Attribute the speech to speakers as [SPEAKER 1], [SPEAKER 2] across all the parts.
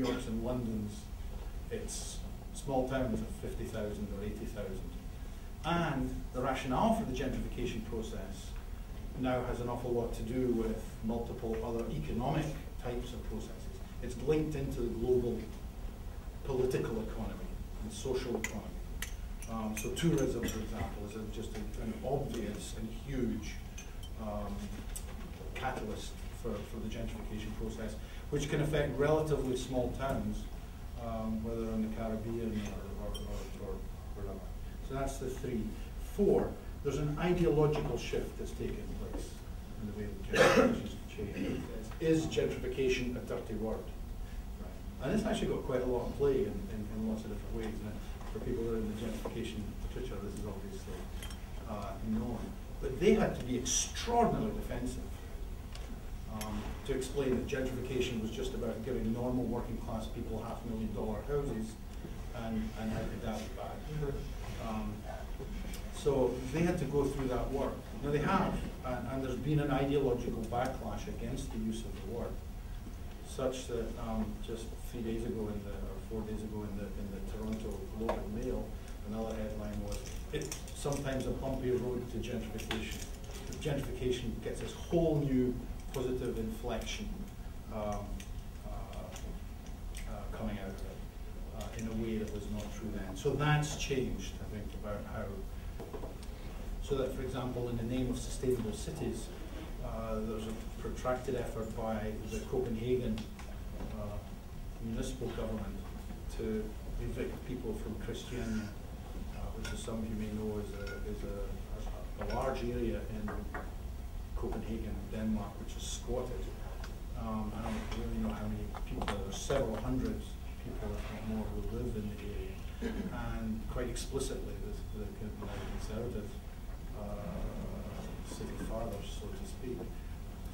[SPEAKER 1] works in London's, it's small towns of 50,000 or 80,000. And the rationale for the gentrification process now has an awful lot to do with multiple other economic types of processes. It's linked into the global political economy and social economy. So tourism, for example, is just an obvious and huge catalyst for the gentrification process, which can affect relatively small towns, whether in the Caribbean or wherever. So that's the 3. 4, there's an ideological shift that's taken place in the way that gentrification change. Is gentrification a dirty word? Right. And it's actually got quite a lot of play in lots of different ways. And for people that are in the gentrification literature, this is obviously known. But they had to be extraordinarily defensive to explain that gentrification was just about giving normal working class people $500,000 houses, and how could that be bad? So they had to go through that work. Now they have, and there's been an ideological backlash against the use of the word, such that just 3 days ago, or 4 days ago, in the Toronto Globe and Mail, another headline was, "It's sometimes a bumpy road to gentrification. Gentrification gets this whole new positive inflection coming out of it in a way that was not true then." So that's changed, I think, about how. So that, for example, in the name of sustainable cities, there's a protracted effort by the Copenhagen municipal government to evict people from Christiania, which, as some of you may know, is a large area in Copenhagen, Denmark, which is squatted. I don't really know how many people, there are several hundred people, if not more, who live in the area. And quite explicitly, the conservative city fathers, so to speak,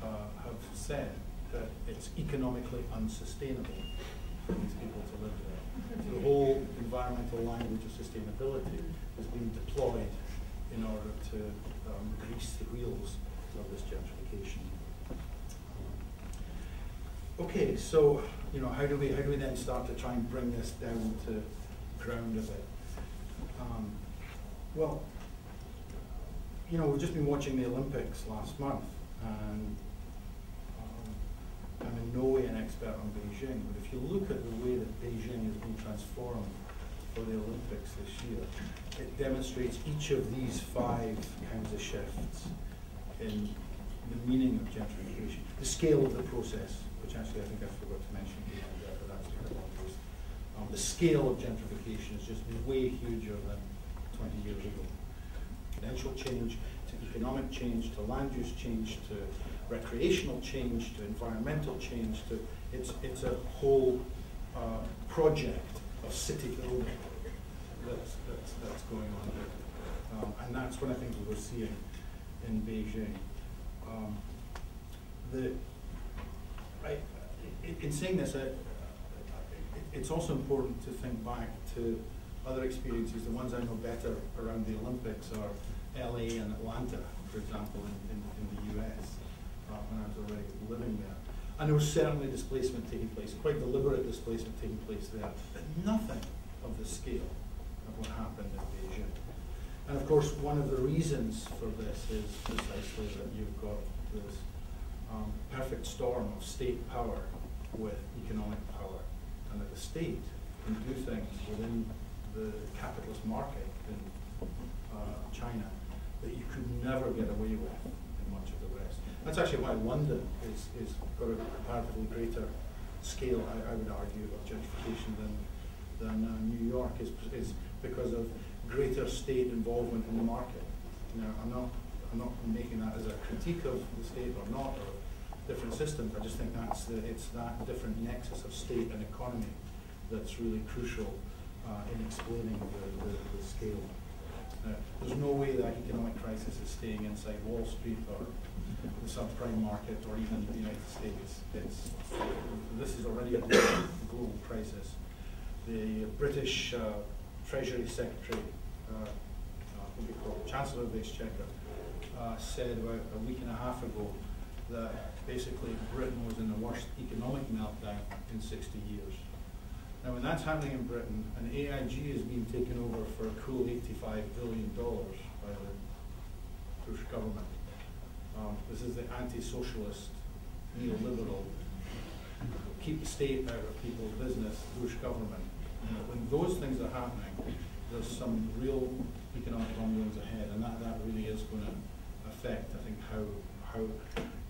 [SPEAKER 1] have said that it's economically unsustainable for these people to live there. So the whole environmental language of sustainability is being deployed in order to grease the wheels of this gentrification. Okay, so how do we then start to try and bring this down to ground a bit? Well, we've just been watching the Olympics last month, and I'm in no way an expert on Beijing, but if you look at the way that Beijing has been transformed for the Olympics this year, it demonstrates each of these 5 kinds of shifts in the meaning of gentrification, the scale of the process, which actually I think I forgot to mention here, but that's quite obvious. The scale of gentrification is just way huger than 20 years ago. Financial change, to economic change, to land use change, to recreational change, to environmental change, to it's a whole project of city building that's going on here, and that's one of the things we're seeing in Beijing. In saying this, it's also important to think back to other experiences. The ones I know better around the Olympics are LA and Atlanta, for example, in the US, when I was already living there. And there was certainly displacement taking place, quite deliberate displacement taking place there, but nothing of the scale of what happened in Beijing. And of course, one of the reasons for this is precisely that you've got this perfect storm of state power with economic power, and that the state can do things within the capitalist market in China that you could never get away with in much of the West. That's actually why London is got a comparatively greater scale, I would argue, of gentrification than New York is because of greater state involvement in the market. Now, I'm not making that as a critique of the state or not, or different systems. I just think it's that different nexus of state and economy that's really crucial in explaining the scale. There's no way that economic crisis is staying inside Wall Street or the subprime market or even the United States. This is already a global crisis. The British Treasury Secretary, what we call Chancellor of the Exchequer, said about a week and a half ago that basically Britain was in the worst economic meltdown in 60 years. Now, when that's happening in Britain, and AIG is being taken over for a cool $85 billion by the Bush government, this is the anti-socialist, neoliberal, keep the state out of people's business, Bush government. You know, when those things are happening, there's some real economic rumblings ahead, and that really is going to affect, I think, how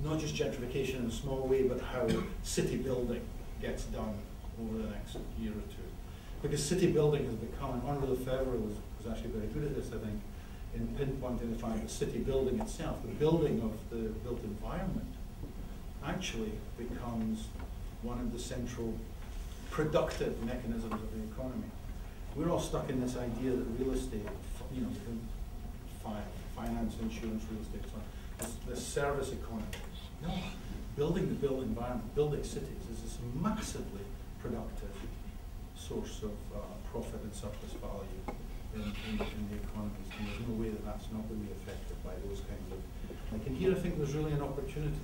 [SPEAKER 1] not just gentrification in a small way, but how city building gets done over the next year or two. Because city building has become, and Henri Lefebvre was actually very good at this, I think, in pinpointing the fact that city building itself, the building of the built environment, actually becomes one of the central productive mechanisms of the economy. We're all stuck in this idea that real estate, you know, finance, insurance, real estate, so on, this service economy. No, building the built environment, building cities is this massively productive source of profit and surplus value in the economies. And there's no way that that's not going to be affected by those kinds of. Like, and here I think there's really an opportunity.